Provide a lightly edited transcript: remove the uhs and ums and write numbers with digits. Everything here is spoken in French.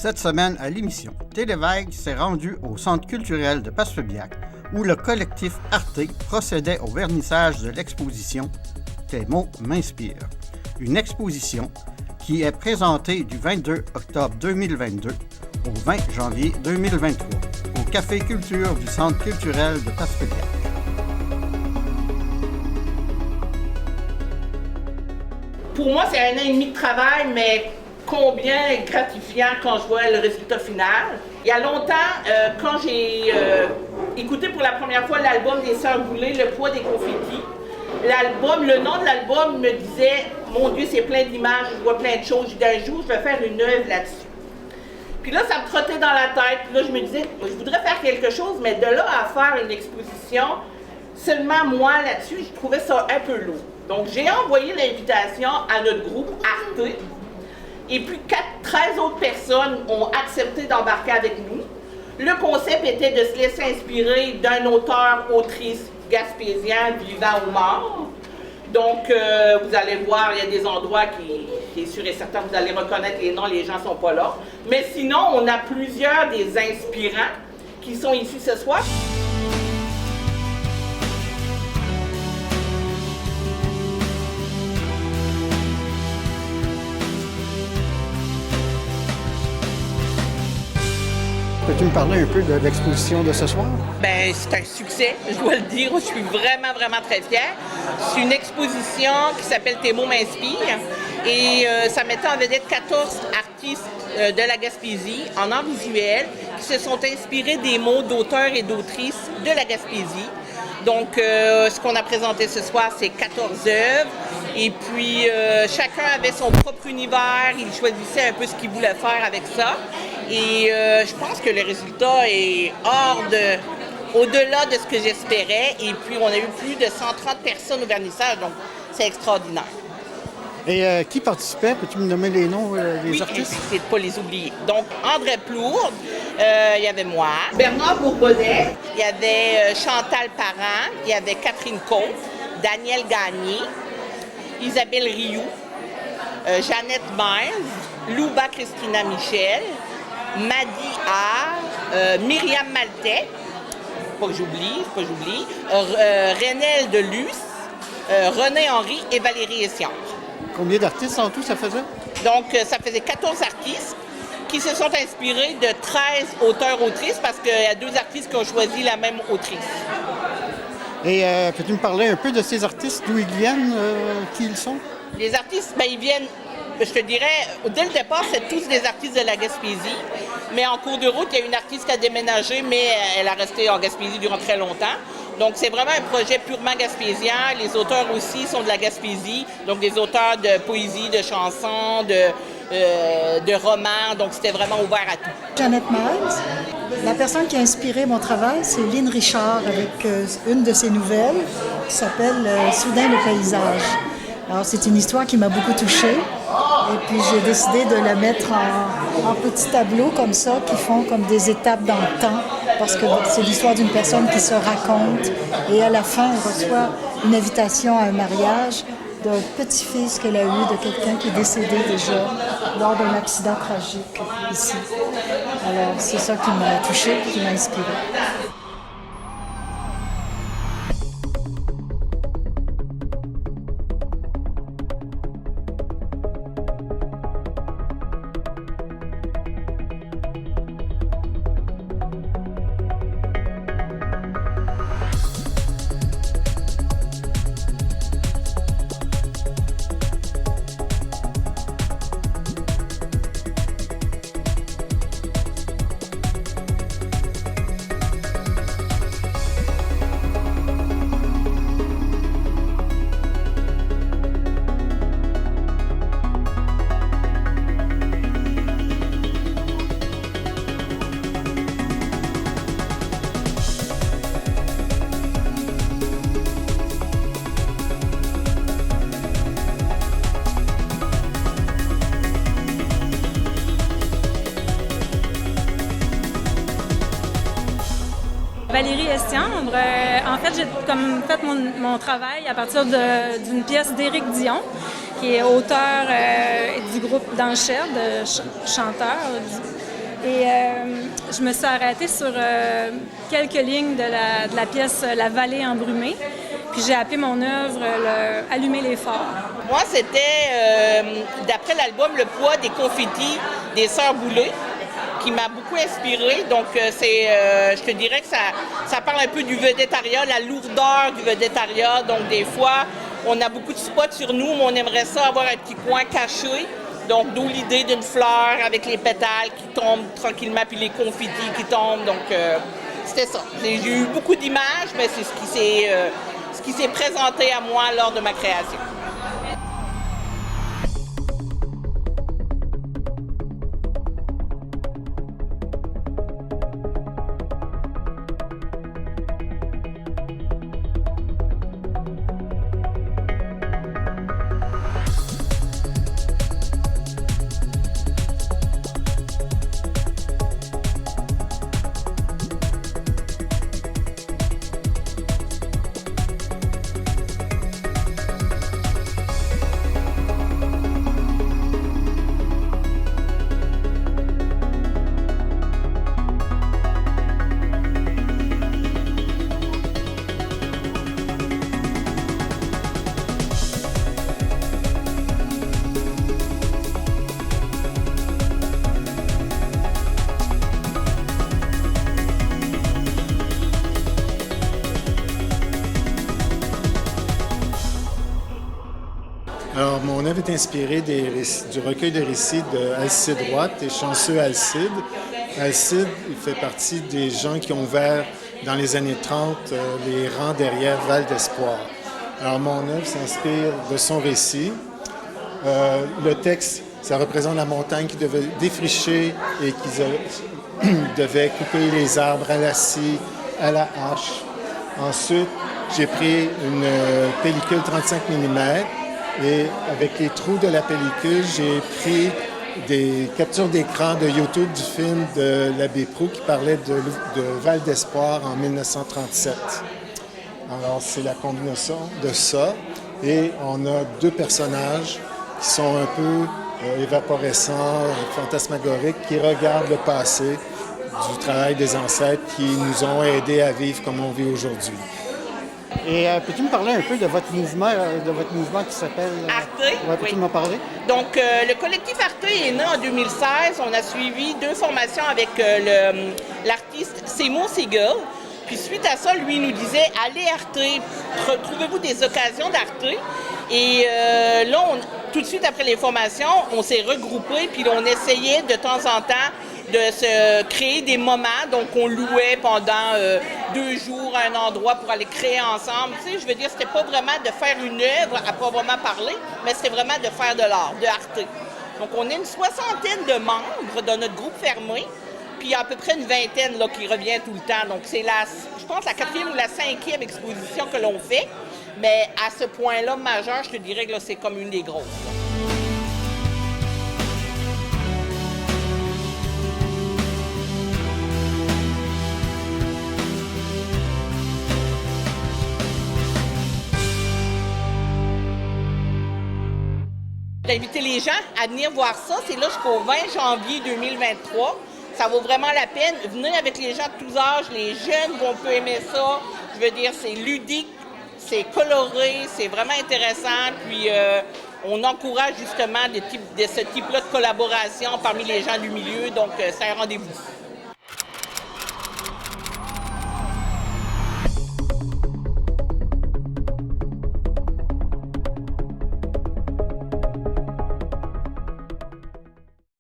Cette semaine, à l'émission, Télévague s'est rendu au Centre culturel de Passepébiac, où le collectif Arte procédait au vernissage de l'exposition « Tes mots m'inspirent ». Une exposition qui est présentée du 22 octobre 2022 au 20 janvier 2023 au Café Culture du Centre culturel de Passepébiac. Pour moi, c'est 1 an et demi de travail, mais combien gratifiant quand je vois le résultat final. Il y a longtemps, quand j'ai écouté pour la première fois l'album des Sœurs Boulay, Le poids des confettis, le nom de l'album me disait « Mon Dieu, c'est plein d'images, je vois plein de choses. D'un jour, je vais faire une œuvre là-dessus. » Puis là, ça me trottait dans la tête. Puis là, je me disais « Je voudrais faire quelque chose, mais de là à faire une exposition, seulement moi là-dessus, je trouvais ça un peu lourd. » Donc, j'ai envoyé l'invitation à notre groupe Arte. Et puis, 13 autres personnes ont accepté d'embarquer avec nous. Le concept était de se laisser inspirer d'un auteur-autrice gaspésien vivant ou mort. Donc, vous allez voir, il y a des endroits qui est sûr et certain, vous allez reconnaître les noms, les gens ne sont pas là. Mais sinon, on a plusieurs des inspirants qui sont ici ce soir. Peux-tu me parler un peu de l'exposition de ce soir? Bien, c'est un succès, je dois le dire. Je suis vraiment, vraiment très fière. C'est une exposition qui s'appelle « Tes mots m'inspirent » et ça mettait en vedette 14 artistes de la Gaspésie en art visuel qui se sont inspirés des mots d'auteurs et d'autrices de la Gaspésie. Donc, ce qu'on a présenté ce soir, c'est 14 œuvres. Et puis, chacun avait son propre univers. Il choisissait un peu ce qu'il voulait faire avec ça. Et je pense que le résultat est au-delà de ce que j'espérais. Et puis, on a eu plus de 130 personnes au vernissage. Donc, c'est extraordinaire. Et qui participait? Peux-tu me nommer les noms des artistes? Oui, c'est de ne pas les oublier. Donc, André Plourde, il y avait moi, Bernard Bourbonnais, il y avait Chantal Parent, il y avait Catherine Côte, Daniel Gagné, Isabelle Rioux, Jeannette Miles, Louba Christina Michel, Maddy Art, Myriam Maltais, faut que j'oublie, Renelle de Luce, René Henry et Valérie Essiard. Combien d'artistes en tout ça faisait? Donc, ça faisait 14 artistes qui se sont inspirés de 13 auteurs-autrices parce qu'il y a 2 artistes qui ont choisi la même autrice. Et peux-tu me parler un peu de ces artistes, d'où ils viennent, qui ils sont? Les artistes, ils viennent, je te dirais, dès le départ, c'est tous des artistes de la Gaspésie. Mais en cours de route, il y a une artiste qui a déménagé, mais elle a resté en Gaspésie durant très longtemps. Donc, c'est vraiment un projet purement gaspésien. Les auteurs aussi sont de la Gaspésie, donc des auteurs de poésie, de chansons, de romans. Donc, c'était vraiment ouvert à tout. Jeannette Miles. La personne qui a inspiré mon travail, c'est Lynn Richard, avec une de ses nouvelles qui s'appelle « Soudain le paysage ». Alors, c'est une histoire qui m'a beaucoup touchée. Et puis, j'ai décidé de la mettre en petits tableaux comme ça, qui font comme des étapes dans le temps, parce que c'est l'histoire d'une personne qui se raconte. Et à la fin, elle reçoit une invitation à un mariage d'un petit-fils qu'elle a eu, de quelqu'un qui est décédé déjà lors d'un accident tragique ici. Alors, c'est ça qui m'a touchée, qui m'a inspirée. Valérie Estiambre. En fait, j'ai fait mon travail à partir d'une pièce d'Éric Dion, qui est auteur du groupe Dans le Shed, chanteur. Et je me suis arrêtée sur quelques lignes de la pièce La vallée embrumée. Puis j'ai appelé mon œuvre Allumer les phares. Moi, c'était, d'après l'album, Le poids des confettis des Sœurs Boulay, qui m'a beaucoup inspirée. Donc, je te dirais que ça parle un peu du vedettariat, la lourdeur du vedettariat. Donc, des fois, on a beaucoup de spots sur nous, mais on aimerait ça avoir un petit coin caché. Donc, d'où l'idée d'une fleur avec les pétales qui tombent tranquillement, puis les confettis qui tombent. Donc, c'était ça. J'ai eu beaucoup d'images, mais c'est ce qui s'est présenté à moi lors de ma création. Alors, mon œuvre est inspirée du recueil de récits d'Alcide Roy et Chanceux Alcide. Alcide, il fait partie des gens qui ont ouvert dans les années 30 les rangs derrière Val d'Espoir. Alors, mon œuvre s'inspire de son récit. Le texte, ça représente la montagne qui devait défricher et qui devait couper les arbres à la scie, à la hache. Ensuite, j'ai pris une pellicule 35 mm et avec les trous de la pellicule, j'ai pris des captures d'écran de YouTube du film de l'abbé Proulx qui parlait de Val d'Espoir en 1937. Alors, c'est la combinaison de ça. Et on a deux personnages qui sont un peu évaporescents, fantasmagoriques, qui regardent le passé du travail des ancêtres qui nous ont aidés à vivre comme on vit aujourd'hui. Et peux-tu me parler un peu de votre mouvement qui s'appelle... Arte, ouais, peux-tu m'en parler? Donc, le collectif Arte est né en 2016. On a suivi 2 formations avec l'artiste Seymour Siegel. Puis suite à ça, lui nous disait « Allez Arte, trouvez-vous des occasions d'Arte. » Et là, tout de suite après les formations, on s'est regroupés, puis on essayait de temps en temps de se créer des moments. Donc, on louait pendant 2 jours à un endroit pour aller créer ensemble. Tu sais, je veux dire, c'était pas vraiment de faire une œuvre à proprement parler, mais c'était vraiment de faire de l'art, de Arte. Donc, on est une 60aine de membres dans notre groupe fermé, puis il y a à peu près une 20aine là, qui revient tout le temps. Donc, c'est je pense, la 4e ou la 5e exposition que l'on fait. Mais à ce point-là, majeur, je te dirais que là, c'est comme une des grosses. Là. D'inviter les gens à venir voir ça. C'est là jusqu'au 20 janvier 2023. Ça vaut vraiment la peine. Venez avec les gens de tous âges. Les jeunes vont peu aimer ça. Je veux dire, c'est ludique, c'est coloré, c'est vraiment intéressant. Puis, on encourage justement de ce type-là de collaboration parmi les gens du milieu. Donc, c'est un rendez-vous.